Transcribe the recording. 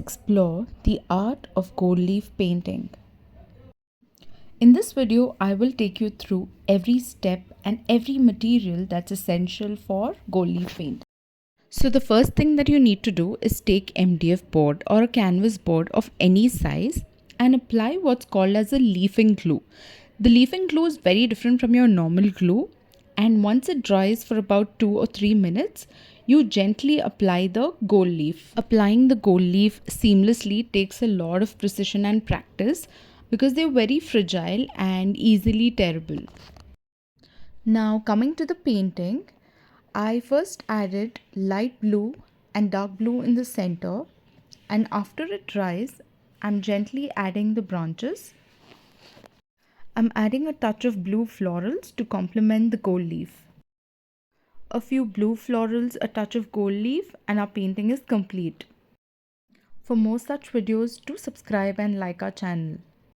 explore the art of gold leaf painting. In this video, I will take you through every step and every material that's essential for gold leaf paint. So the first thing that you need to do is take MDF board or a canvas board of any size and apply what's called as a leafing glue. The leafing glue is very different from your normal glue, and once it dries for about 2 or 3 minutes, you gently apply the gold leaf. Applying the gold leaf seamlessly takes a lot of precision and practice because they're very fragile and easily tearable. Now coming to the painting, I first added light blue and dark blue in the center, and after it dries, I'm gently adding the branches. I'm adding a touch of blue florals to complement the gold leaf. A few blue florals, a touch of gold leaf, and our painting is complete. For more such videos, do subscribe and like our channel.